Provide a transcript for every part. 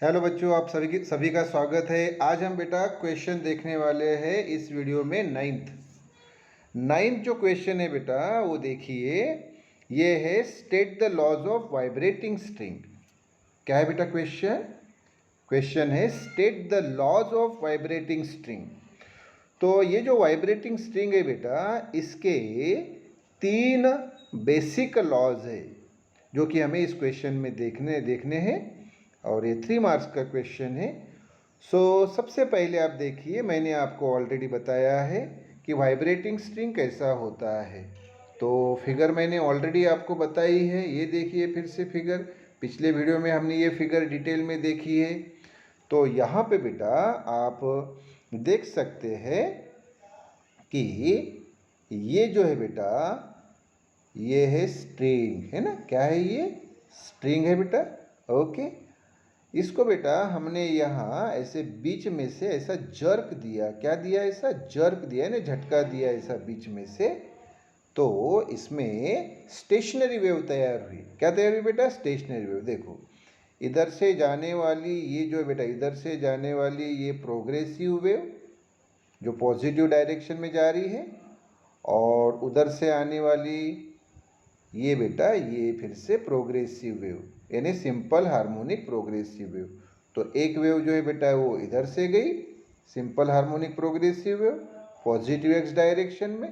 Hello बच्चों, आप सभी का स्वागत है। आज हम बेटा क्वेश्चन देखने वाले हैं इस वीडियो में नाइन्थ जो क्वेश्चन है बेटा वो देखिए। ये है state the laws of vibrating string. क्या है बेटा क्वेश्चन है state the laws of vibrating string. तो ये जो वाइब्रेटिंग स्ट्रिंग है बेटा, इसके 3 बेसिक लॉज है जो कि हमें इस क्वेश्चन में देखने हैं और ये 3 मार्क्स का क्वेश्चन है। सबसे पहले आप देखिए, मैंने आपको ऑलरेडी बताया है कि वाइब्रेटिंग स्ट्रिंग कैसा होता है। तो फिगर मैंने ऑलरेडी आपको बताई है। ये देखिए फिर से फिगर, पिछले वीडियो में हमने ये फिगर डिटेल में देखी है। तो यहाँ पे बेटा आप देख सकते हैं कि ये जो है बेटा, ये है स्ट्रिंग, है ना। क्या है ये? स्ट्रिंग है बेटा। ओके, इसको बेटा हमने यहाँ ऐसे बीच में से ऐसा जर्क दिया। क्या दिया? ऐसा जर्क दिया, ना झटका दिया ऐसा बीच में से। तो इसमें स्टेशनरी वेव तैयार हुई। क्या तैयार हुई बेटा? Stationary wave. देखो इधर से जाने वाली ये जो है बेटा, इधर से जाने वाली ये प्रोग्रेसिव वेव जो पॉजिटिव डायरेक्शन में जा रही है, और उधर से आने वाली ये बेटा ये फिर से प्रोग्रेसिव वेव, यानी सिंपल हार्मोनिक प्रोग्रेसिव वेव। तो एक वेव जो है बेटा वो इधर से गई, simple harmonic progressive wave positive x direction में,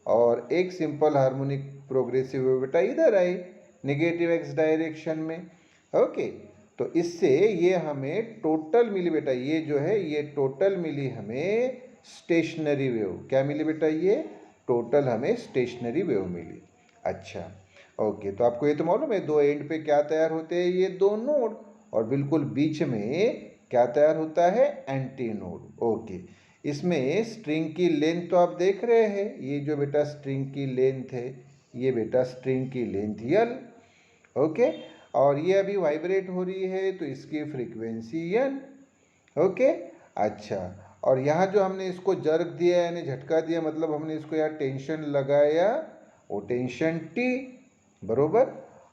और एक सिंपल हार्मोनिक प्रोग्रेसिव वेव बेटा इधर आई नेगेटिव एक्स डायरेक्शन में। ओके, तो इससे ये हमें टोटल मिली बेटा, ये जो है ये टोटल मिली हमें स्टेशनरी वेव। क्या मिली बेटा? ये टोटल हमें स्टेशनरी वेव मिली। अच्छा ओके, तो आपको ये तो मालूम है दो एंड पे क्या तैयार होते हैं? ये दो नोड, और बिल्कुल बीच में क्या तैयार होता है? Anti node. ओके, इसमें स्ट्रिंग की लेंथ तो आप देख रहे हैं। ये जो बेटा स्ट्रिंग की लेंथ है, ये बेटा स्ट्रिंग की लेंथ यल। ओके, और ये अभी वाइब्रेट हो रही है तो इसकी फ्रीक्वेंसी एन। ओके, अच्छा, और यहाँ जो हमने इसको जर्क दिया यानी झटका दिया, मतलब हमने इसको यहाँ टेंशन लगाया, वो टेंशन टी बरोबर।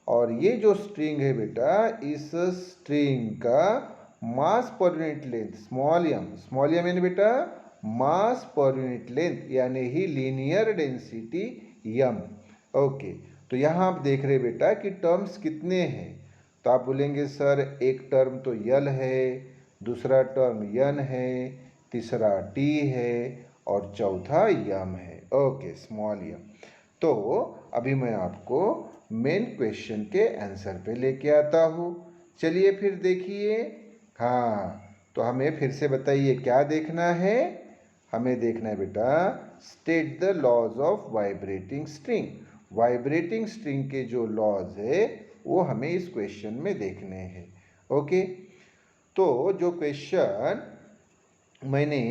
और ये जो स्ट्रिंग है बेटा, इस स्ट्रिंग का मास per unit length small M यानी बेटा मास पर यूनिट लेंथ, यानी ही लीनियर डेंसिटी यम। ओके, तो यहाँ आप देख रहे बेटा कि टर्म्स कितने हैं। तो आप बोलेंगे सर एक टर्म तो यल है, दूसरा टर्म यन है, तीसरा टी है, और चौथा यम है। ओके, स्मॉल यम। तो अभी मैं आपको मेन क्वेश्चन के आंसर पे लेके आता हूँ। चलिए फिर देखिए। हाँ, तो हमें फिर से बताइए क्या देखना है? हमें देखना है बेटा state the laws of vibrating string. Vibrating string के जो लॉज है वो हमें इस क्वेश्चन में देखने हैं। ओके, तो जो क्वेश्चन मैंने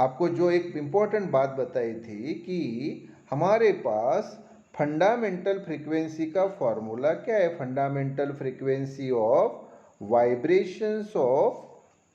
आपको जो एक इम्पॉर्टेंट बात बताई थी कि हमारे पास फंडामेंटल फ्रीक्वेंसी का फॉर्मूला क्या है? Fundamental frequency of vibrations of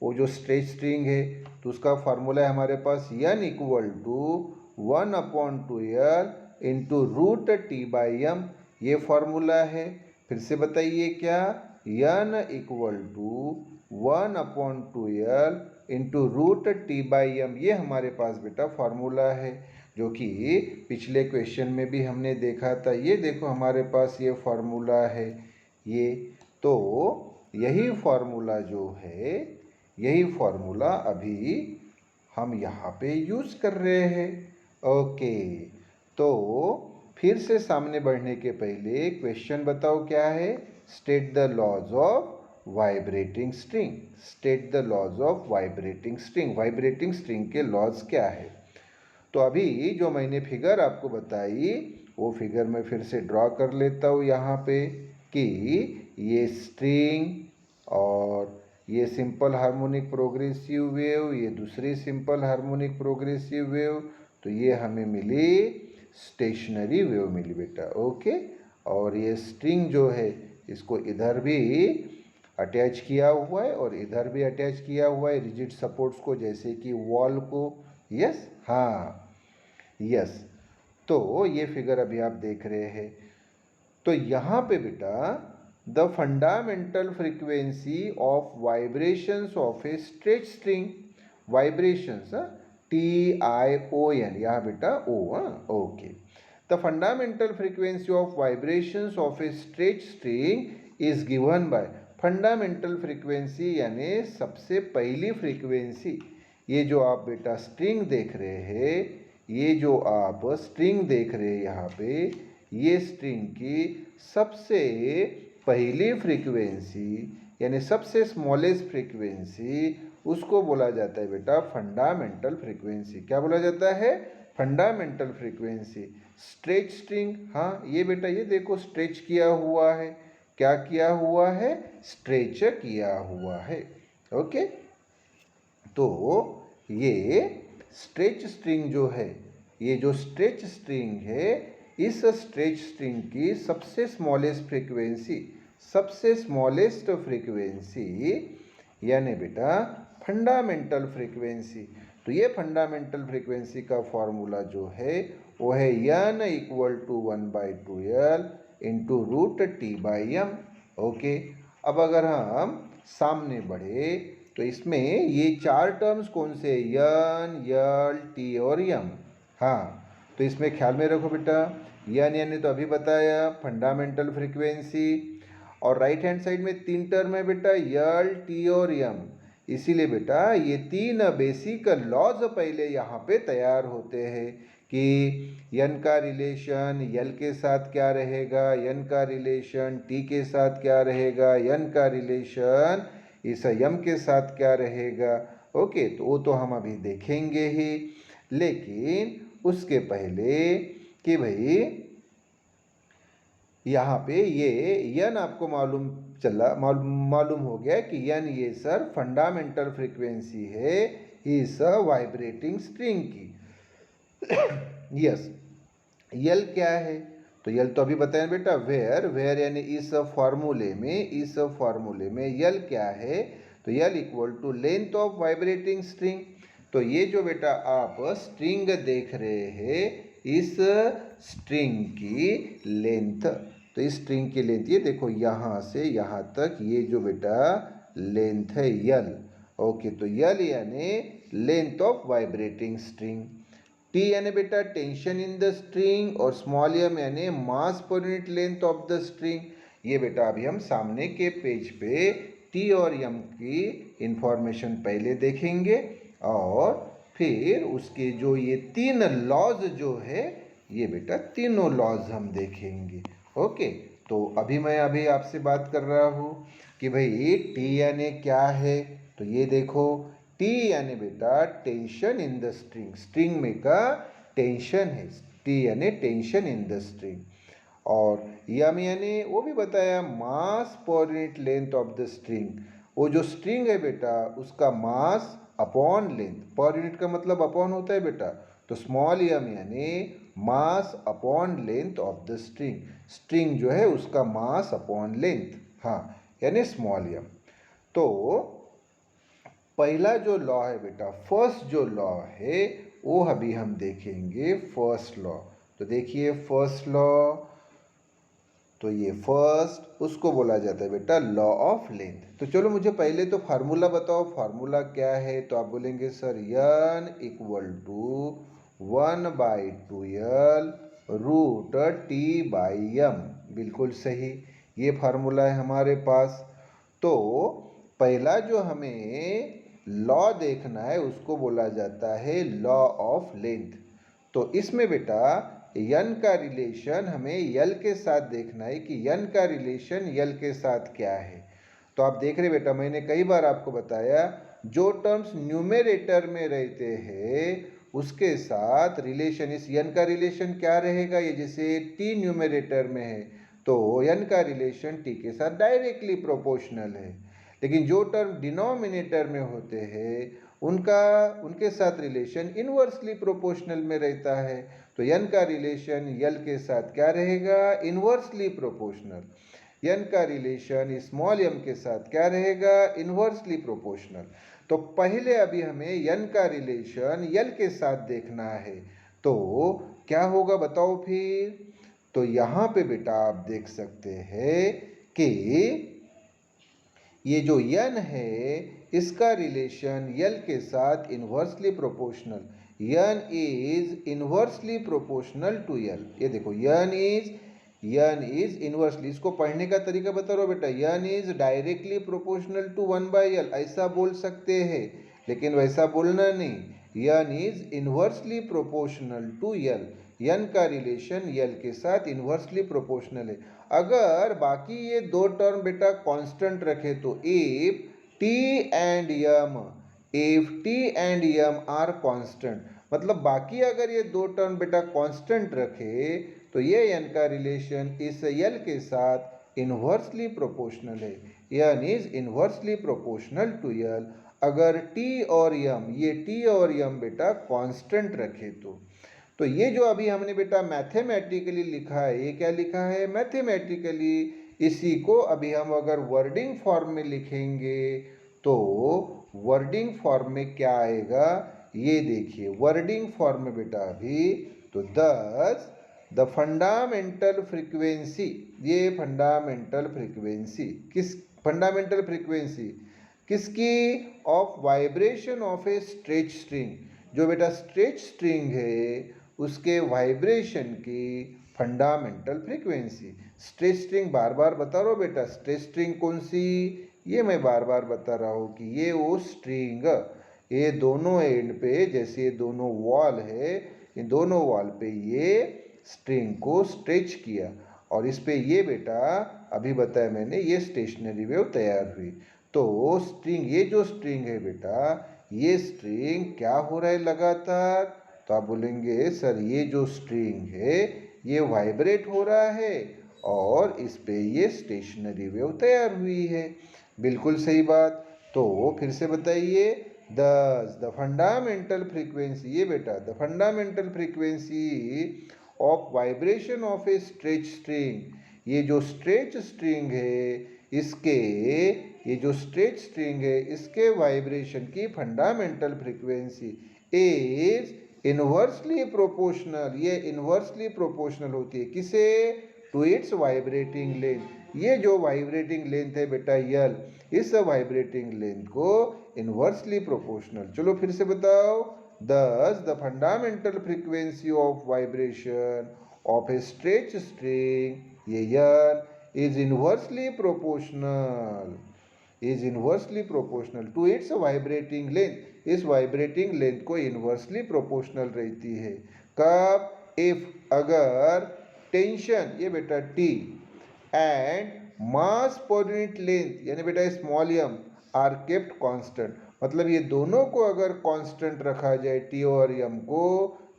वो जो स्ट्रेच स्ट्रिंग है, तो उसका फॉर्मूला है हमारे पास n equal to 1/2L into root T by M. ये फॉर्मूला है। फिर से बताइए क्या? n equal to 1/2L into root T by M, ये हमारे पास बेटा फॉर्मूला है जो कि पिछले क्वेश्चन में भी हमने देखा था। ये देखो हमारे पास ये फॉर्मूला है ये। तो यही फॉर्मूला जो है, यही फॉर्मूला अभी हम यहाँ पे यूज़ कर रहे हैं। ओके, तो फिर से सामने बढ़ने के पहले क्वेश्चन बताओ क्या है? State the laws of vibrating string. State the laws of vibrating string. Vibrating string के लॉज क्या है? तो अभी जो मैंने फिगर आपको बताई वो फिगर मैं फिर से ड्रॉ कर लेता हूँ यहाँ पे कि ये स्ट्रिंग और ये सिंपल हार्मोनिक प्रोग्रेसिव वेव, ये दूसरी सिंपल हार्मोनिक प्रोग्रेसिव वेव, तो ये हमें मिली स्टेशनरी वेव मिली बेटा। ओके, और ये स्ट्रिंग जो है इसको इधर भी अटैच किया हुआ है और इधर भी अटैच किया हुआ है रिजिड सपोर्ट्स को, जैसे कि वॉल को। यस, हाँ यस। तो ये फिगर अभी आप देख रहे हैं। तो यहाँ पे बेटा the fundamental frequency of vibrations of a stretch string. Vibrations TION, यहाँ बेटा O, okay. The fundamental frequency of vibrations of a stretch string is given by. Fundamental frequency यानी सबसे पहली फ्रीक्वेंसी। ये जो आप बेटा स्ट्रिंग देख रहे हैं, ये जो आप स्ट्रिंग देख रहे हैं यहाँ पे, ये स्ट्रिंग की सबसे पहली फ्रीक्वेंसी यानी सबसे स्मॉलेस्ट फ्रीक्वेंसी, उसको बोला जाता है बेटा फंडामेंटल फ्रीक्वेंसी। क्या बोला जाता है? Fundamental frequency. स्ट्रेच स्ट्रिंग, हाँ ये बेटा ये देखो स्ट्रेच किया हुआ है। क्या किया हुआ है? स्ट्रेच किया हुआ है। ओके, तो ये स्ट्रेच स्ट्रिंग जो है, ये जो स्ट्रेच स्ट्रिंग है, इस स्ट्रेच स्ट्रिंग की सबसे स्मॉलेस्ट फ्रीक्वेंसी, सबसे स्मॉलेस्ट फ्रीक्वेंसी यानी बेटा फंडामेंटल फ्रीक्वेंसी। तो ये फंडामेंटल फ्रीक्वेंसी का फॉर्मूला जो है वो है n = 1/2L into √T/m। Okay, अब अगर हम सामने बढ़े तो इसमें ये चार टर्म्स कौन से? n, l, t और m। हाँ, तो इसमें ख्याल में रखो बेटा, n यानी तो अभी बताया फंडामेंटल फ्रीक्वेंसी, और राइट हैंड साइड में तीन टर्म है बेटा l, t और m। इसीलिए बेटा ये तीन बेसिक लॉज पहले यहाँ पे तैयार होते हैं कि n का रिलेशन l के साथ क्या रहेगा, n का रिलेशन t के साथ क्या रहेगा, n का रिलेशन इस m के साथ क्या रहेगा। ओके, तो वो तो हम अभी देखेंगे ही, लेकिन उसके पहले कि भाई यहाँ पे ये n आपको मालूम हो गया कि n ये सर फंडामेंटल फ्रीक्वेंसी है इस वाइब्रेटिंग स्ट्रिंग की। यस, यल क्या है? तो यल तो अभी बताया बेटा वेयर यानी इस फॉर्मूले में यल क्या है? तो यल = लेंथ ऑफ वाइब्रेटिंग स्ट्रिंग। तो ये जो बेटा आप स्ट्रिंग देख रहे हैं, इस स्ट्रिंग की लेंथ, तो इस स्ट्रिंग की लेंथ ये देखो यहाँ से यहाँ तक, ये जो बेटा लेंथ है यल। ओके, तो यल यानी length of vibrating string. T यानी बेटा टेंशन इन द स्ट्रिंग, और स्मॉल m यानी mass per unit length of the string. ये बेटा अभी हम सामने के पेज पे टी और m की इंफॉर्मेशन पहले देखेंगे, और फिर उसके जो ये तीन लॉज जो है, ये बेटा तीनों लॉज हम देखेंगे। ओके, तो मैं अभी आपसे बात कर रहा हूँ कि भाई टी यानी क्या है। तो ये देखो टी यानी बेटा tension in the string, string में का टेंशन है, टी यानी टेंशन इन द स्ट्रिंग। और यम यानी वो भी बताया mass per unit length of the string. वो जो स्ट्रिंग है बेटा उसका mass upon length, per unit का मतलब अपॉन होता है बेटा, तो स्मॉल यम यानी मास upon length of the string. String जो है उसका मास अपॉन लेंथ, हाँ यानी स्मॉल यम। तो पहला जो लॉ है बेटा, फर्स्ट जो लॉ है वो अभी हम देखेंगे, फर्स्ट लॉ। तो देखिए फर्स्ट लॉ, तो ये फर्स्ट उसको बोला जाता है बेटा लॉ ऑफ लेंथ। तो चलो मुझे पहले तो फार्मूला बताओ, फार्मूला क्या है? तो आप बोलेंगे सर n = 1/2L √T/m। बिल्कुल सही, ये फार्मूला है हमारे पास। तो पहला जो हमें लॉ देखना है उसको बोला जाता है लॉ ऑफ लेंथ। तो इसमें बेटा n का रिलेशन हमें l के साथ देखना है कि n का रिलेशन l के साथ क्या है। तो आप देख रहे बेटा, मैंने कई बार आपको बताया जो टर्म्स न्यूमेरेटर में रहते हैं उसके साथ रिलेशन, इस n का रिलेशन क्या रहेगा? ये जैसे t न्यूमेरेटर में है तो n का रिलेशन t के साथ डायरेक्टली प्रोपोर्शनल है, लेकिन जो टर्म डिनोमिनेटर में होते हैं उनके साथ रिलेशन इन्वर्सली प्रोपोर्शनल में रहता है। तो n का रिलेशन l के साथ क्या रहेगा? Inversely proportional. n का रिलेशन स्मॉल m के साथ क्या रहेगा? Inversely proportional. तो पहले अभी हमें n का रिलेशन l के साथ देखना है, तो क्या होगा बताओ फिर? तो यहाँ पे बेटा आप देख सकते हैं कि ये जो यन है इसका रिलेशन यल के साथ inversely proportional, n is inversely proportional to l. ये देखो यन इज इन्वर्सली, इसको पढ़ने का तरीका बता रहा हूँ बेटा, n is directly proportional to 1/l ऐसा बोल सकते हैं, लेकिन वैसा बोलना नहीं, n is inversely proportional to l, n का रिलेशन यल के साथ इन्वर्सली प्रोपोर्शनल है। अगर बाकी ये दो टर्म बेटा कांस्टेंट रखे तो if T and m are constant, मतलब बाकी अगर ये दो टर्म बेटा कांस्टेंट रखे तो ये यन का रिलेशन इस यल के साथ इन्वर्सली प्रोपोर्शनल है, यन इज इन्वर्सली प्रोपोर्शनल टू यल अगर टी और यम बेटा कांस्टेंट रखे तो ये जो अभी हमने बेटा मैथमेटिकली लिखा है, ये क्या लिखा है मैथमेटिकली, इसी को अभी हम अगर वर्डिंग फॉर्म में लिखेंगे तो वर्डिंग फॉर्म में क्या आएगा, ये देखिए वर्डिंग फॉर्म में बेटा अभी तो दस द फंडामेंटल फ्रीक्वेंसी, ये फंडामेंटल फ्रीक्वेंसी किसकी, of vibration of a stretch string, जो बेटा स्ट्रेच स्ट्रिंग है उसके वाइब्रेशन की फंडामेंटल फ्रीक्वेंसी। स्ट्रेच स्ट्रिंग बार बार बता रहा हूँ बेटा, स्ट्रेच स्ट्रिंग कौन सी, ये मैं बार बार बता रहा हूँ कि ये वो स्ट्रिंग, ये दोनों एंड पे जैसे ये दोनों वॉल है, इन दोनों वॉल पे ये स्ट्रिंग को स्ट्रेच किया और इस पे ये बेटा अभी बताया मैंने ये स्टेशनरी वेव तैयार हुई। तो स्ट्रिंग, ये जो स्ट्रिंग है बेटा, ये स्ट्रिंग क्या हो रहा है लगातार, तो आप बोलेंगे सर ये जो स्ट्रिंग है ये वाइब्रेट हो रहा है और इस पे ये स्टेशनरी वेव तैयार हुई है। बिल्कुल सही बात। तो फिर से बताइए, द फंडामेंटल फ्रीक्वेंसी, ये बेटा the fundamental frequency of vibration of a stretch string, ये जो स्ट्रेच स्ट्रिंग है इसके, ये जो स्ट्रेच स्ट्रिंग है इसके वाइब्रेशन की fundamental frequency is inversely proportional, ये इन्वर्सली प्रोपोर्शनल होती है किसे, टू इट्स वाइब्रेटिंग लेंथ। ये जो वाइब्रेटिंग लेंथ है बेटा यल, इस वाइब्रेटिंग लेंथ को इन्वर्सली प्रोपोर्शनल। चलो फिर से बताओ, thus the fundamental frequency of vibration of a stretch string, ये यल, is inversely proportional to its vibrating length, इस वाइब्रेटिंग लेंथ को इन्वर्सली प्रोपोर्शनल रहती है। कब, इफ अगर टेंशन, ये बेटा T, and mass per unit length यानी बेटा small M are kept constant, मतलब ये दोनों को अगर कांस्टेंट रखा जाए टी और यम को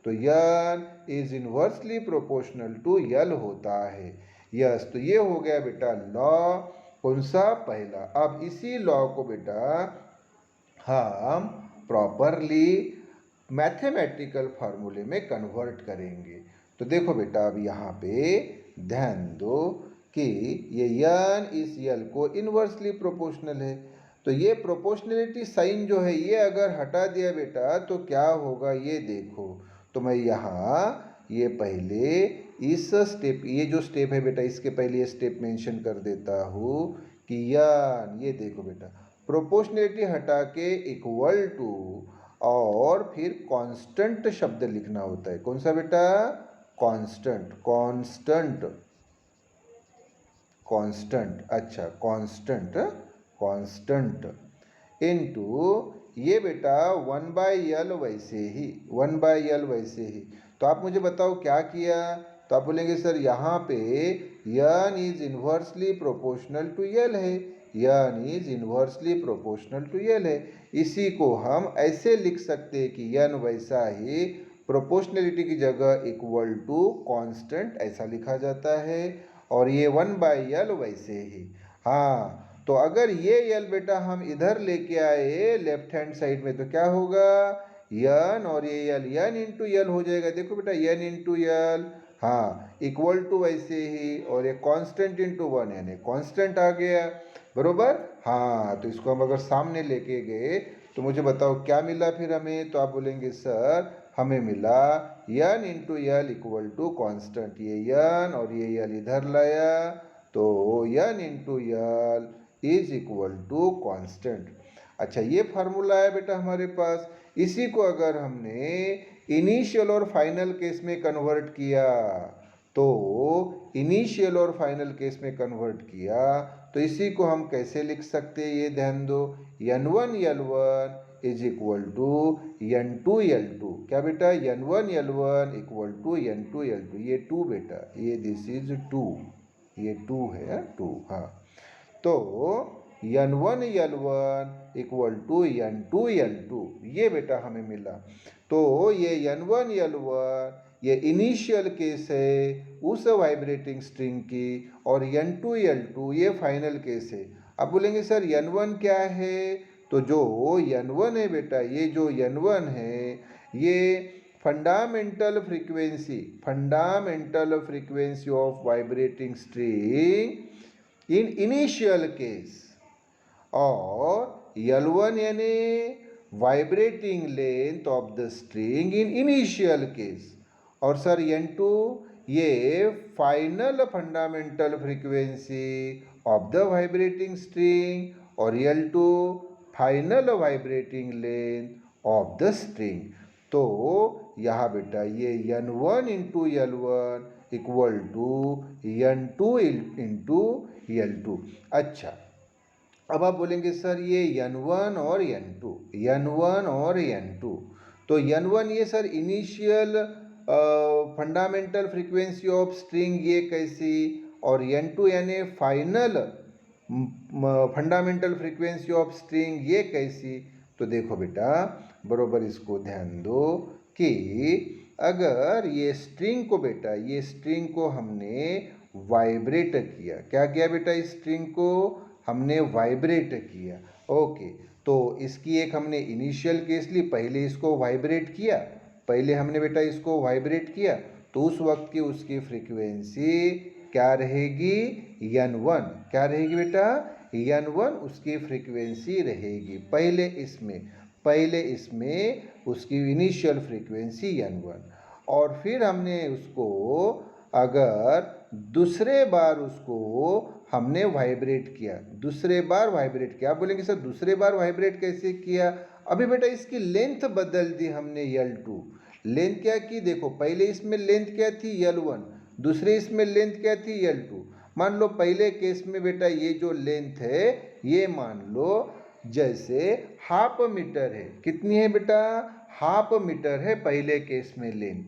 तो n is inversely proportional to यल होता है। यस, तो ये हो गया बेटा लॉ, कौन सा, पहला। अब इसी लॉ को बेटा हम प्रॉपरली मैथमेटिकल फार्मूले में कन्वर्ट करेंगे। तो देखो बेटा अब यहाँ पे ध्यान दो कि ये यन इस यल को इन्वर्सली प्रोपोर्शनल है, तो ये प्रोपोर्शनलिटी साइन जो है ये अगर हटा दिया बेटा तो क्या होगा, ये देखो। तो मैं यहाँ ये पहले इस स्टेप, ये जो स्टेप है बेटा इसके पहले ये स्टेप मेंशन कर देता हूँ कि यन, ये देखो बेटा प्रोपोर्शनलिटी हटा के इक्वल टू और फिर कांस्टेंट शब्द लिखना होता है। कौन सा बेटा, कांस्टेंट, अच्छा कांस्टेंट इनटू ये बेटा 1/l वैसे ही। तो आप मुझे बताओ क्या किया, तो आप बोलेंगे सर यहाँ पे यन इज इन्वर्सली प्रोपोर्शनल टू यल है, यन इज इन्वर्सली प्रोपोर्शनल टू यल है। इसी को हम ऐसे लिख सकते हैं कि यन वैसा ही प्रोपोर्शनलिटी की जगह इक्वल टू कांस्टेंट ऐसा लिखा जाता है और ये 1/l वैसे ही। हाँ, तो अगर ये यल बेटा हम इधर लेके आए लेफ्ट हैंड साइड में तो क्या होगा, यन और ये यल यन इंटू यल हो जाएगा। देखो बेटा यन इंटू यल, हाँ इक्वल टू वैसे ही, और ये कांस्टेंट इंटू 1 यानी कांस्टेंट आ गया, बरोबर। हाँ, तो इसको हम अगर सामने लेके गए तो मुझे बताओ क्या मिला फिर हमें, तो आप बोलेंगे सर हमें मिला n into l equal to constant, ये यन और ये यल इधर लाया तो n into l is equal to constant. अच्छा, ये फार्मूला है बेटा हमारे पास। इसी को अगर हमने इनिशियल और फाइनल केस में कन्वर्ट किया, तो इनिशियल और फाइनल केस में कन्वर्ट किया तो इसी को हम कैसे लिख सकते हैं, ये ध्यान दो। n1 L1 is equal to n2 L2। क्या बेटा, n1 L1 equal to n2 L2। ये 2 बेटा, ये दिस इज 2, ये 2 है, 2। हाँ, तो n1 L1 equal to n2 L2, ये बेटा हमें मिला। तो ये n1 L1 ये इनिशियल केस है उस वाइब्रेटिंग स्ट्रिंग की, और n2 L2 ये फाइनल केस है। अब बोलेंगे सर n1 क्या है, तो जो n1 है बेटा, ये जो n1 है ये fundamental frequency of vibrating string in initial case, और L1 यानी vibrating length of the string in initial case, और सर n2 ये final fundamental frequency of the vibrating string, और L2 final vibrating length of the string. तो यहाँ बेटा ये n1 into L1 equal to n2 into L2। अच्छा, अब आप बोलेंगे सर ये n1 और n2, n1 और n2, तो n1 ये sir initial fundamental frequency of string ये कैसी, और n2 यानी final fundamental frequency of string ये कैसी। तो देखो बेटा बरोबर इसको ध्यान दो कि अगर ये स्ट्रिंग को बेटा, ये स्ट्रिंग को हमने वाइब्रेट किया, क्या किया बेटा, इस स्ट्रिंग को हमने वाइब्रेट किया। ओके, तो इसकी एक हमने इनिशियल केस ली, पहले इसको वाइब्रेट किया, पहले हमने बेटा इसको वाइब्रेट किया, तो उस वक्त की उसकी फ्रीक्वेंसी क्या रहेगी, n1। क्या रहेगी बेटा, n1 उसकी फ्रीक्वेंसी रहेगी पहले इसमें उसकी इनिशियल फ्रीक्वेंसी n1, और फिर हमने उसको अगर दूसरे बार उसको हमने वाइब्रेट किया, दूसरे बार वाइब्रेट किया। आप बोलेंगे सर दूसरे बार वाइब्रेट कैसे किया, अभी बेटा इसकी लेंथ बदल दी हमने L2। लेंथ क्या की, देखो पहले इसमें लेंथ क्या थी L1, दूसरे इसमें लेंथ क्या थी L2। मान लो पहले केस में बेटा ये जो लेंथ है ये मान लो जैसे हाफ मीटर है। कितनी है बेटा, हाफ मीटर है पहले केस में लेंथ।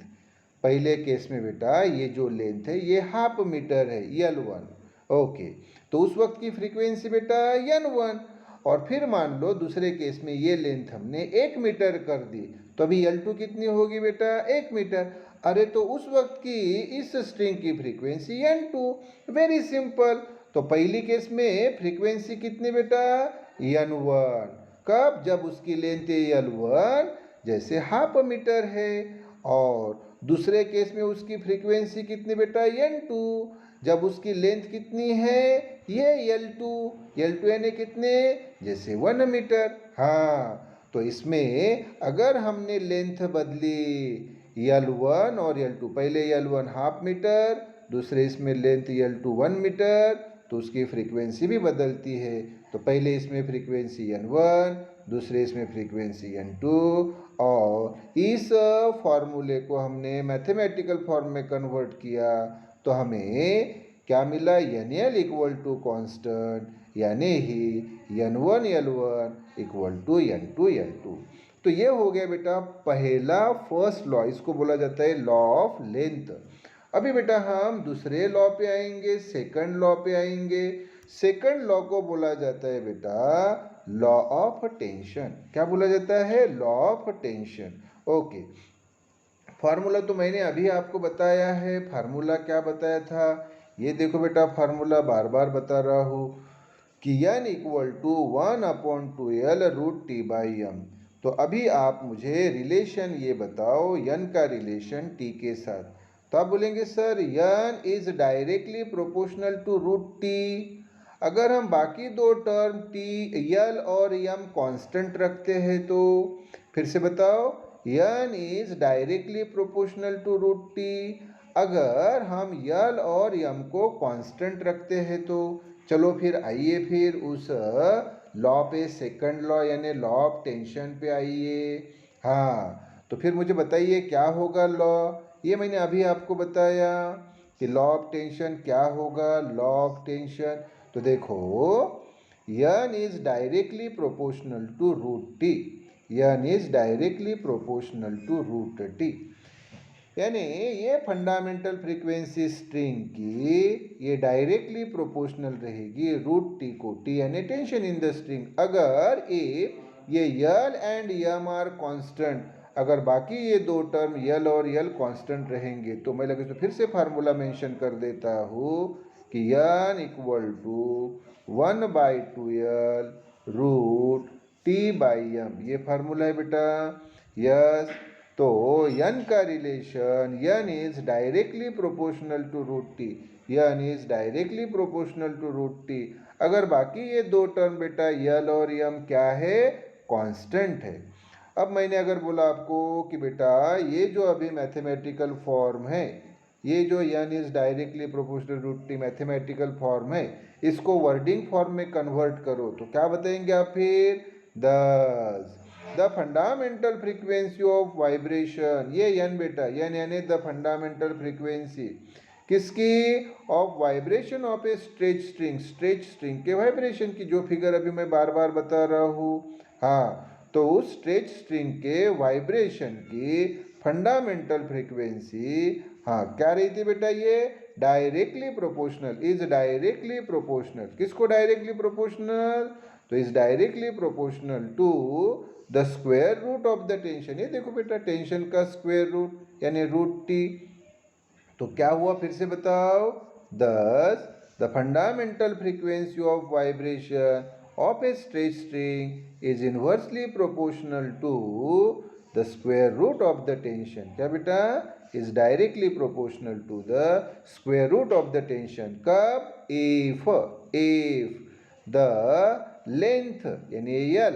पहले केस में बेटा ये जो लेंथ है ये हाफ मीटर है L1। ओके, तो उस वक्त की फ्रीक्वेंसी बेटा n1, और फिर मान लो दूसरे केस में ये लेंथ हमने 1 मीटर कर दी, तो अभी L2 कितनी होगी बेटा, 1 मीटर। अरे तो उस वक्त की इस स्ट्रिंग की फ्रीक्वेंसी n2। वेरी सिंपल, तो पहली केस में फ्रीक्वेंसी कितनी बेटा, n1। कब, जब उसकी लेंथ L1 जैसे हाफ मीटर है, और दूसरे केस में उसकी फ्रीक्वेंसी कितनी बेटा, n2, जब उसकी लेंथ कितनी है, ये L2 यानी कितने, जैसे 1 मीटर। हाँ, तो इसमें अगर हमने लेंथ बदली L1 और L2, पहले L1 हाफ मीटर, दूसरे इसमें लेंथ L2 1 मीटर, तो उसकी फ्रीक्वेंसी भी बदलती है। तो पहले इसमें फ्रीक्वेंसी n1, दूसरे इसमें फ्रीक्वेंसी n2, और इस फॉर्मूले को हमने मैथमेटिकल फॉर्म में कन्वर्ट किया तो हमें क्या मिला, NL इक्वल टू कॉन्स्टेंट, यानी ही n1 L1 equal to n2 L2। तो ये हो गया बेटा पहला फर्स्ट लॉ, इसको बोला जाता है लॉ ऑफ लेंथ। अभी बेटा हम दूसरे लॉ पे आएंगे, सेकंड लॉ पे आएंगे। सेकंड लॉ को बोला जाता है बेटा लॉ ऑफ टेंशन। क्या बोला जाता है, law of tension. Okay, formula तो मैंने अभी आपको बताया है। फार्मूला क्या बताया था, ये देखो बेटा फार्मूला बार बार बता रहा हूँ कि n इक्वल टू 1/2L√T/m। तो अभी आप मुझे रिलेशन ये बताओ n का रिलेशन t के साथ। तो आप बोलेंगे sir n is directly proportional to √T। अगर हम बाकी दो टर्म t, l और m कांस्टेंट रखते हैं तो फिर से बताओ n is directly proportional to √T। अगर हम यल और यम को कांस्टेंट रखते हैं तो चलो फिर आइए फिर उस लॉ पे, सेकंड लॉ यानी लॉ ऑफ टेंशन पे आइए। हाँ, तो फिर मुझे बताइए क्या होगा लॉ। ये मैंने अभी आपको बताया कि लॉ ऑफ टेंशन क्या होगा। लॉ ऑफ टेंशन तो देखो, n is directly proportional to root T. N is directly proportional to root T, यानी ये फंडामेंटल फ्रीक्वेंसी स्ट्रिंग की ये डायरेक्टली प्रोपोर्शनल रहेगी रूट टी को। टी यानी टेंशन इन द स्ट्रिंग। अगर इफ ये l and m are constant, अगर बाकी ये दो टर्म यल और यल कांस्टेंट रहेंगे तो मैं लगे तो फिर से फार्मूला मेंशन कर देता हूँ कि n equal to 1/2 l root T by m. ये फार्मूला है बेटा। यस, तो n का relation n is directly proportional to root T. n is directly proportional to root T. अगर बाकी ये दो टर्म बेटा यल और यम क्या है, कांस्टेंट है। अब मैंने अगर बोला आपको कि बेटा ये जो अभी मैथमेटिकल फॉर्म है, ये जो n is directly proportional root T mathematical form है, इसको वर्डिंग फॉर्म में कन्वर्ट करो तो क्या बताएंगे आप फिर। The fundamental frequency of vibration, ये n बेटा, n यानी द फंडामेंटल फ्रीक्वेंसी किसकी, of vibration of a stretch string. Stretch string के वाइब्रेशन की, जो फिगर अभी मैं बार बार बता रहा हूँ। हाँ, तो उस स्ट्रेच स्ट्रिंग के वाइब्रेशन की फंडामेंटल फ्रीक्वेंसी, हाँ क्या रही थी बेटा, ये directly proportional, is directly proportional. किसको डायरेक्टली प्रोपोर्शनल, तो is directly proportional to the square root of the tension. ये देखो बेटा, टेंशन का स्क्वायर रूट यानी रूट टी। तो क्या हुआ फिर से बताओ। Thus the fundamental frequency of vibration of a stretch string is inversely proportional to the square root of the tension. क्या बेटा, is directly proportional to the square root of the tension. कब, if the length यानी l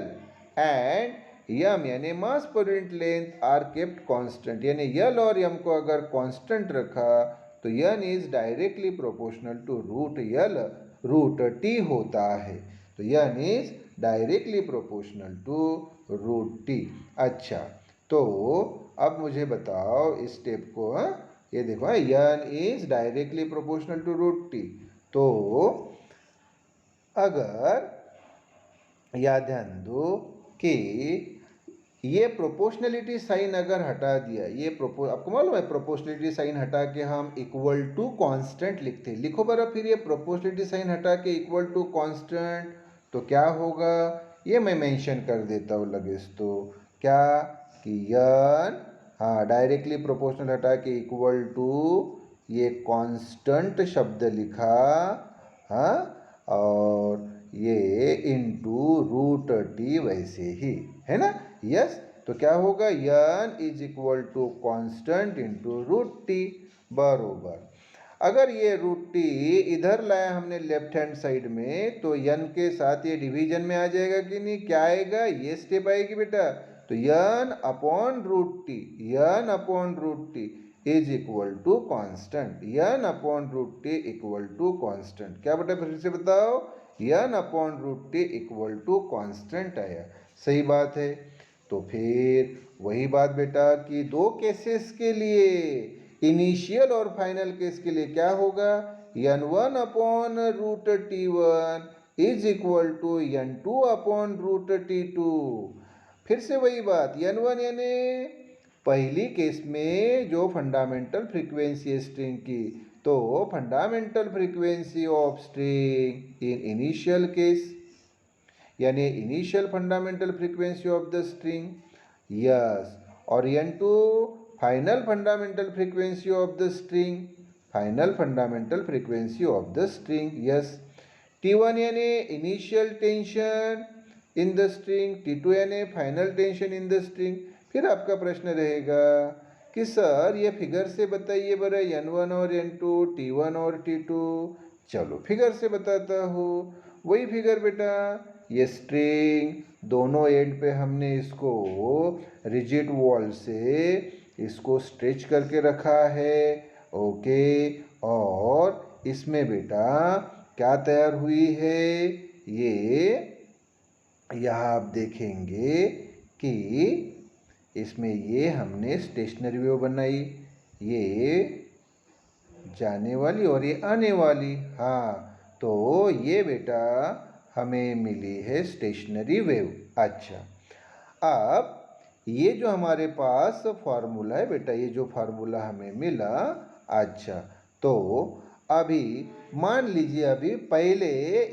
and m यानी mass per unit length are kept constant, यानी l और m को अगर constant रखा तो n is directly proportional to root l root T होता है। तो n is directly proportional to root T. अच्छा, तो अब मुझे बताओ इस स्टेप को। ये देखो, n is directly proportional to root T. तो अगर याद ध्यान दो कि ये प्रोपोर्शनलिटी साइन अगर हटा दिया, ये आपको मालूम है प्रोपोर्शनलिटी साइन हटा के हम इक्वल टू कांस्टेंट लिखते हैं। लिखो बरा फिर ये प्रोपोर्शनलिटी साइन हटा के इक्वल टू कांस्टेंट, तो क्या होगा ये मैं मेंशन कर देता हूँ लगेज। तो क्या कि यन, हाँ डायरेक्टली प्रोपोर्शनल हटा के इक्वल टू ये कांस्टेंट शब्द लिखा, हाँ, और ये इनटू रूट टी वैसे ही है ना। यस, तो क्या होगा, n is equal to constant into root T बरोबर। अगर ये रूट टी इधर लाया हमने लेफ्ट हैंड साइड में, तो यन के साथ ये डिवीजन में आ जाएगा कि नहीं, क्या आएगा, ये स्टेप आएगी बेटा। तो n upon root T, n upon root T is equal to constant. N upon root T equal to constant. क्या बेटा फिर से बताओ, n upon root T equal to constant आया। सही बात है। तो फिर वही बात बेटा कि दो केसेस के लिए, इनिशियल और फाइनल केस के लिए क्या होगा, n1 upon root t1 is equal to n2 upon root t2। फिर से वही बात, n1 यानी पहली केस में जो फंडामेंटल फ्रीक्वेंसी स्ट्रिंग की, तो fundamental frequency of string in initial case यानी initial fundamental frequency of the string, yes, और n2 final fundamental frequency of the string, final fundamental frequency of the string, yes. T1 यानी initial tension in the string, T2 यानी final tension in the string. फिर आपका प्रश्न रहेगा कि sir ये figure से बताइए बरा, n1 और n2, T1 और T2। चलो फिगर से बताता हूँ। वही फिगर बेटा, ये स्ट्रिंग दोनों एंड पे हमने इसको रिजिड वॉल से इसको स्ट्रेच करके रखा है, ओके। और इसमें बेटा क्या तैयार हुई है, ये यहाँ आप देखेंगे कि इसमें ये हमने स्टेशनरी वेव बनाई, ये जाने वाली और ये आने वाली। हाँ, तो ये बेटा हमें मिली है स्टेशनरी वेव। अच्छा, अब ये जो हमारे पास फार्मूला है बेटा, ये जो फार्मूला हमें मिला, अच्छा, तो अभी मान लीजिए अभी पहले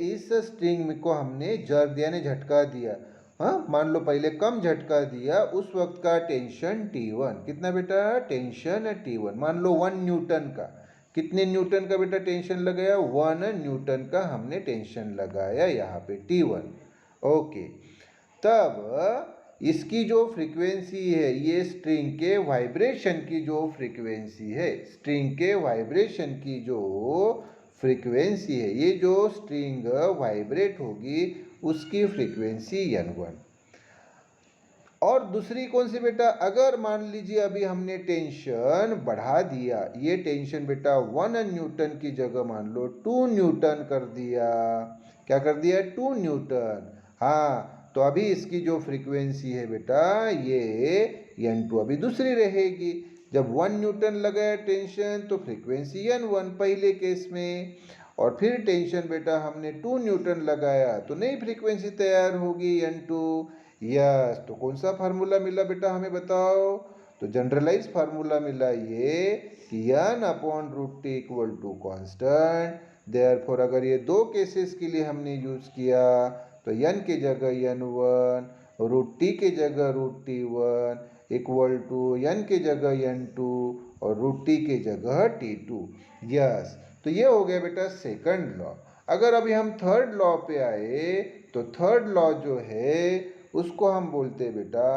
इस स्ट्रिंग को हमने जर दिया, यानी झटका दिया। हाँ, मान लो पहले कम झटका दिया, उस वक्त का टेंशन T1 कितना बेटा, टेंशन T1 मान लो 1 न्यूटन का। कितने न्यूटन का बेटा टेंशन लगाया, 1 न्यूटन का हमने टेंशन लगाया यहाँ पे T1। ओके, तब इसकी जो फ्रीक्वेंसी है, ये स्ट्रिंग के वाइब्रेशन की जो फ्रीक्वेंसी है, स्ट्रिंग के वाइब्रेशन की जो फ्रीक्वेंसी है, ये जो स्ट्रिंग वाइब्रेट होगी उसकी फ्रीक्वेंसी n1। और दूसरी कौन सी बेटा, अगर मान लीजिए अभी हमने टेंशन बढ़ा दिया, ये टेंशन बेटा 1 न्यूटन की जगह मान लो 2 न्यूटन कर दिया। क्या कर दिया, 2 न्यूटन। हाँ, तो अभी इसकी जो फ्रीक्वेंसी है बेटा, ये n2 अभी दूसरी रहेगी। जब 1 न्यूटन लगाया टेंशन तो फ्रीक्वेंसी n1 पहले केस में, और फिर टेंशन बेटा हमने 2 न्यूटन लगाया तो नई फ्रीक्वेंसी तैयार होगी n2। यस, तो कौन सा फार्मूला मिला बेटा हमें बताओ, तो जनरलाइज फार्मूला मिला ये कि n/√t equal to constant. Therefore अगर ये दो केसेस के लिए हमने यूज किया तो n के जगह n1, √t के जगह √t1 इक्वल टू n के जगह n2 और √t के जगह t2। यस, तो ये हो गया बेटा सेकंड लॉ। अगर अभी हम थर्ड लॉ पे आए तो थर्ड लॉ जो है उसको हम बोलते हैं बेटा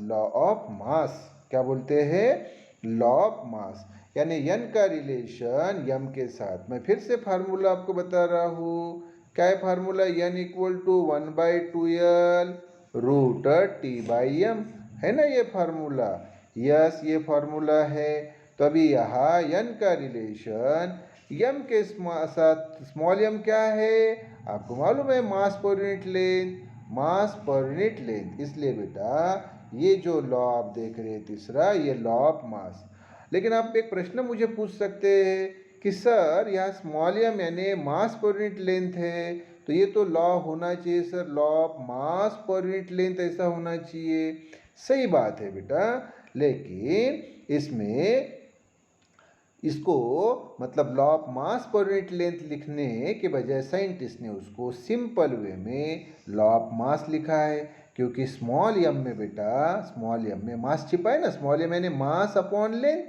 लॉ ऑफ मास। क्या बोलते हैं, लॉ ऑफ मास, यानी n का रिलेशन m के साथ। मैं फिर से फार्मूला आपको बता रहा हूँ, क्या है formula, n equal to 1/2l root t/m, है ना ये फार्मूला। यस, ये फार्मूला है। तो अभी यहाँ n का रिलेशन m के साथ स्मॉल m क्या है आपको मालूम है, मास पर यूनिट लेंथ, मास पर यूनिट लेंथ। इसलिए बेटा ये जो लॉ आप देख रहे हैं तीसरा, ये लॉ ऑफ मास। लेकिन आप एक प्रश्न मुझे पूछ सकते हैं कि सर यहाँ स्मॉल एम यानी मास पर यूनिट लेंथ है, तो ये तो लॉ होना चाहिए sir, law of mass per unit length ऐसा होना चाहिए। सही बात है बेटा, लेकिन इसमें इसको मतलब law of mass per unit length लिखने के बजाय साइंटिस्ट ने उसको सिंपल वे में लॉ ऑफ मास लिखा है, क्योंकि स्मॉल एम में बेटा, स्मॉल एम में मास छिपा है ना, स्मॉल एम यानी मास अपॉन लेंथ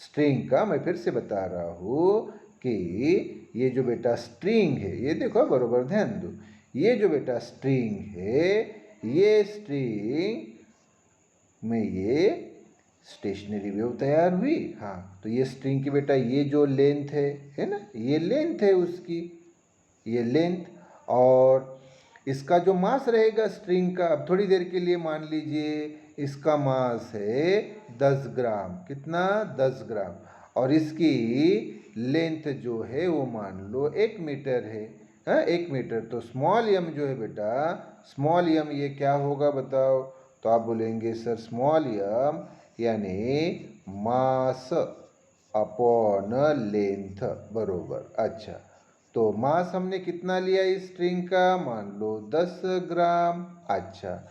स्ट्रिंग का। मैं फिर से बता रहा हूँ कि ये जो बेटा स्ट्रिंग है, ये देखो बरोबर ध्यान दो, ये जो बेटा स्ट्रिंग है, ये स्ट्रिंग में ये स्टेशनरी वेव तैयार हुई। हाँ, तो ये स्ट्रिंग की बेटा ये जो लेंथ है ना, ये लेंथ है उसकी, ये लेंथ, और इसका जो मास रहेगा स्ट्रिंग का, अब थोड़ी देर के लिए मान लीजिए इसका मास है 10 ग्राम, कितना, 10 ग्राम, और इसकी लेंथ जो है वो मान लो 1 मीटर है। हाँ, 1 मीटर, तो स्मॉल एम जो है बेटा, स्मॉल एम ये क्या होगा बताओ, तो आप बोलेंगे सर स्मॉल एम यानी मास अपॉन लेंथ, बरोबर। अच्छा, तो मास हमने कितना लिया इस स्ट्रिंग का, मान लो 10 ग्राम। अच्छा,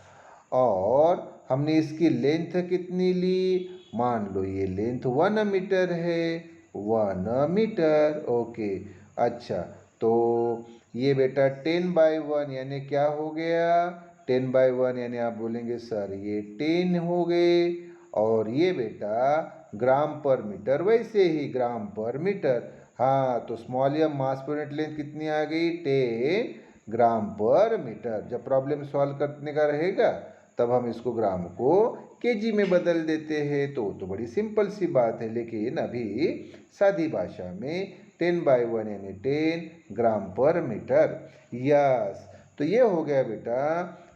और हमने इसकी लेंथ कितनी ली, मान लो ये लेंथ 1 मीटर है, 1 मीटर। ओके, अच्छा, तो ये बेटा 10/1 यानी क्या हो गया, 10/1 यानी आप बोलेंगे सर ये 10 हो गए, और ये बेटा ग्राम पर मीटर, वैसे ही ग्राम पर मीटर। हाँ, तो स्मॉल एम मास पर यूनिट लेंथ कितनी आ गई, 10 ग्राम पर मीटर। जब प्रॉब्लम सॉल्व करने का रहेगा तब हम इसको ग्राम को केजी में बदल देते हैं, तो बड़ी सिंपल सी बात है। लेकिन अभी सादी भाषा में 10/1 यानी 10 ग्राम पर मीटर। यस, तो ये हो गया बेटा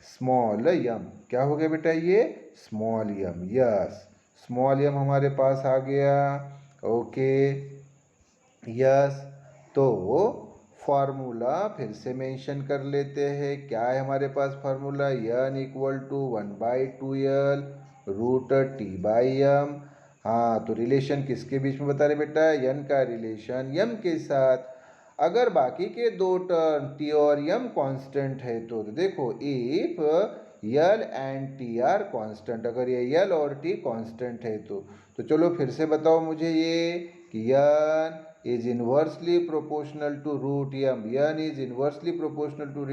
स्मॉल एम। क्या हो गया बेटा, ये small M. Yes, small M हमारे पास आ गया। Okay, yes. तो फार्मूला फिर से मेंशन कर लेते हैं। क्या है हमारे पास formula? n equal to 1/2l root T by m. हाँ, तो रिलेशन किसके बीच में बता रहे बेटा? n का रिलेशन m के साथ। अगर बाकी के दो टर्म t और m कांस्टेंट है तो देखो, if l and t are constant, अगर ये l और t कांस्टेंट है तो चलो फिर से बताओ मुझे ये कि n is inversely proportional to root m, n is inversely proportional to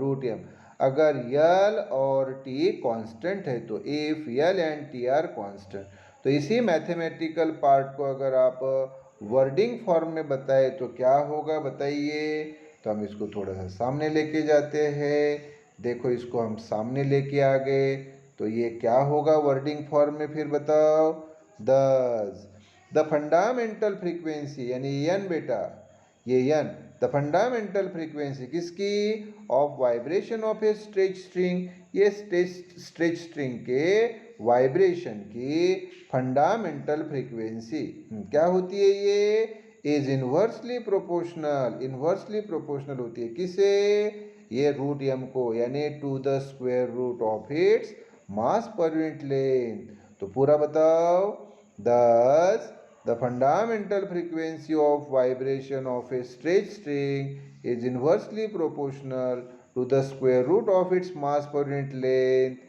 root m। अगर l और t कांस्टेंट है तो if l and t are constant, तो इसी मैथमेटिकल पार्ट को अगर आप वर्डिंग फॉर्म में बताए तो क्या होगा बताइए? तो हम इसको थोड़ा सा सामने लेके जाते हैं। देखो, इसको हम सामने लेके आ गए तो ये क्या होगा वर्डिंग फॉर्म में? फिर बताओ। द फंडामेंटल फ्रीक्वेंसी यानी n बेटा, ये n द फंडामेंटल फ्रीक्वेंसी किसकी? Of vibration of a stretch string. ये स्ट्रेच स्ट्रिंग के वाइब्रेशन की फंडामेंटल फ्रीक्वेंसी क्या होती है? ये is inversely proportional, inversely proportional होती है किसे? ये रूट m को, यानी to the square root of its mass per unit length. तो पूरा बताओ। Thus, the fundamental frequency of vibration of a straight string is inversely proportional to the square root of its mass per unit length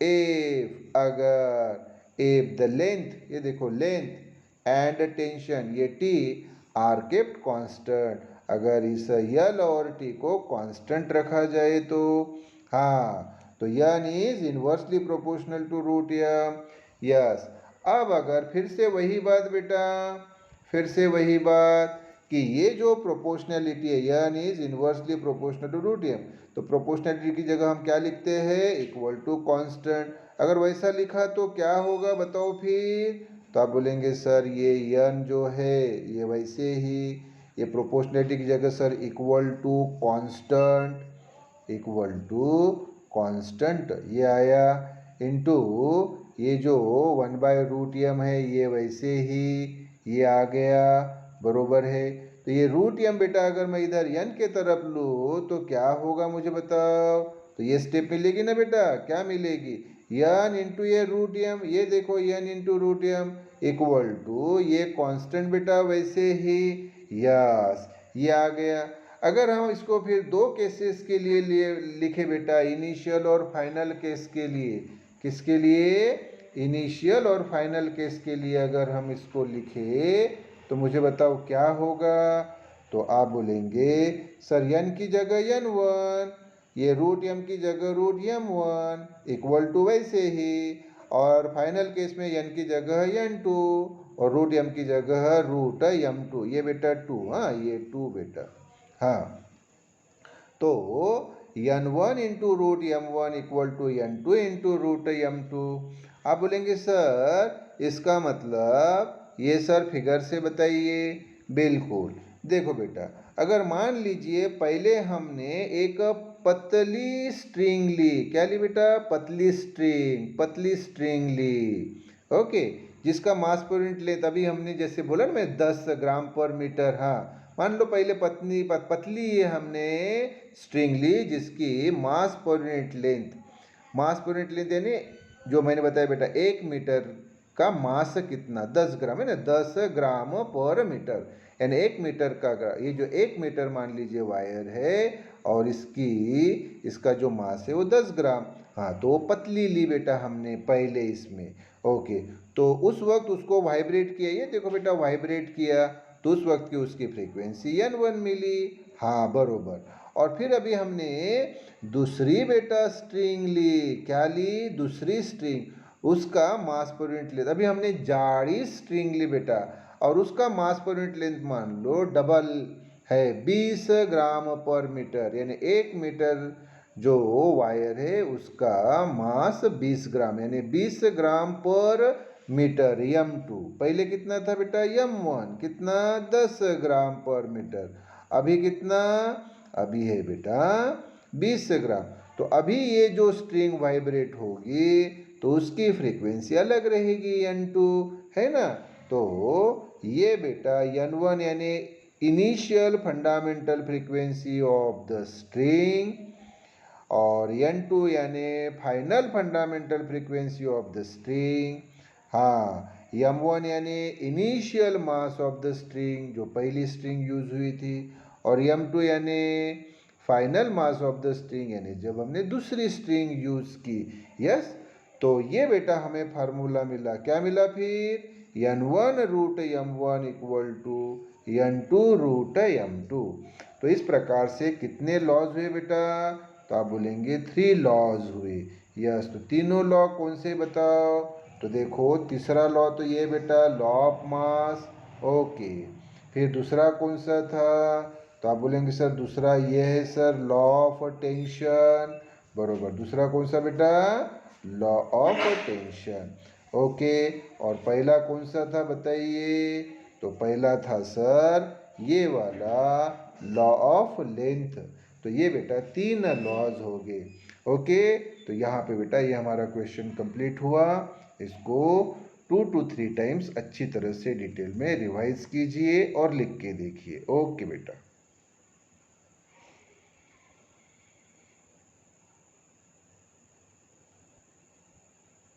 if अगर if the length, ये देखो length and tension ये t are kept constant, अगर इस l और t को constant रखा जाए तो हाँ, तो n is inversely proportional to root m। Yes. अब अगर फिर से वही बात बेटा, फिर से वही बात कि ये जो प्रोपोर्शनलिटी है n is inversely proportional to root m, तो प्रोपोर्शनलिटी की जगह हम क्या लिखते हैं? Equal to constant. अगर वैसा लिखा तो क्या होगा बताओ फिर? तो आप बोलेंगे सर ये n जो है ये वैसे ही, ये प्रोपोर्शनलिटी की जगह sir equal to constant, equal to constant ये आया, इनटू ये जो 1/√m है ये वैसे ही ये आ गया, बरोबर है। तो ये √m बेटा अगर मैं इधर n के तरफ लूँ तो क्या होगा मुझे बताओ? तो ये स्टेप मिलेगी ना बेटा? क्या मिलेगी? n इंटू ये √m, ये देखो n into √m equal to ये कांस्टेंट बेटा वैसे ही, यस ये आ गया। अगर हम इसको फिर दो केसेस के लिए लिखे बेटा, इनिशियल और फाइनल केस के लिए, किसके लिए? इनिशियल और फाइनल केस के लिए अगर हम इसको लिखे तो मुझे बताओ क्या होगा? तो आप बोलेंगे सर n की जगह n1, ये √m की जगह √m1 इक्वल टू वैसे ही, और फाइनल केस में n की जगह n2 और √m की जगह √m2, ये बेटा 2, हाँ ये 2 बेटा, हाँ। तो n1 into √m1 equal to n2 into √m2। आप बोलेंगे सर इसका मतलब ये सर फिगर से बताइए। बिल्कुल, देखो बेटा, अगर मान लीजिए पहले हमने एक पतली स्ट्रिंग ली, क्या ली बेटा? पतली स्ट्रिंग, पतली स्ट्रिंग ली, ओके, जिसका मास पर यूनिट लेंथ अभी हमने जैसे बोला ना मैं 10 ग्राम पर मीटर, हाँ मान लो पहले पतली ये हमने स्ट्रिंग ली जिसकी मास पर यूनिट लेंथ, मास पर यूनिट लेंथ यानी जो मैंने बताया बेटा 1 मीटर का मास कितना? 10 ग्राम है ना, 10 ग्राम पर मीटर, यानी 1 मीटर का ये जो 1 मीटर मान लीजिए वायर है और इसका जो मास है वो 10 ग्राम। हाँ, तो पतली ली बेटा हमने पहले इसमें, ओके। तो उस वक्त उसको वाइब्रेट किया, ये देखो बेटा वाइब्रेट किया, तो उस वक्त की उसकी फ्रीक्वेंसी n1 मिली, हाँ बरोबर। और फिर अभी हमने दूसरी बेटा स्ट्रिंग ली, क्या ली? दूसरी स्ट्रिंग, उसका मास पर यूनिट लेंथ, अभी हमने जाड़ी स्ट्रिंग ली बेटा और उसका मास पर यूनिट लेंथ मान लो डबल है 20 ग्राम पर मीटर, यानी 1 मीटर जो वायर है उसका मास 20 ग्राम, यानी 20 ग्राम पर मीटर m2। पहले कितना था बेटा? m1 कितना? 10 ग्राम पर मीटर। अभी कितना? अभी है बेटा 20 ग्राम। तो अभी ये जो स्ट्रिंग वाइब्रेट होगी तो उसकी फ्रीक्वेंसी अलग रहेगी n2, है ना? तो ये बेटा n1 यानी initial fundamental frequency of the string और n2 यानी final fundamental frequency of the string. हाँ, m1 यानी initial mass of the string, जो पहली स्ट्रिंग यूज हुई थी, और m2 यानी final mass of the string, यानी जब हमने दूसरी स्ट्रिंग यूज की। यस, तो ये बेटा हमें फार्मूला मिला। क्या मिला फिर? n1 root m1 equal to n2 root m2। तो इस प्रकार से कितने लॉज हुए बेटा? तो आप बोलेंगे 3 लॉज हुए। यस, तो तीनों लॉ कौन से बताओ? तो देखो, तीसरा लॉ तो ये बेटा, लॉ ऑफ मास। ओके, फिर दूसरा कौन सा था? तो आप बोलेंगे सर दूसरा ये है सर, लॉ ऑफ टेंशन। बरोबर, दूसरा कौन सा बेटा? Law of tension. ओके, और पहला कौन सा था बताइए? तो पहला था सर ये वाला, लॉ ऑफ लेंथ। तो ये बेटा 3 लॉज हो गए। ओके, तो यहाँ पे बेटा ये हमारा क्वेश्चन कंप्लीट हुआ। इसको 2 to 3 टाइम्स अच्छी तरह से डिटेल में रिवाइज कीजिए और लिख के देखिए। ओके बेटा।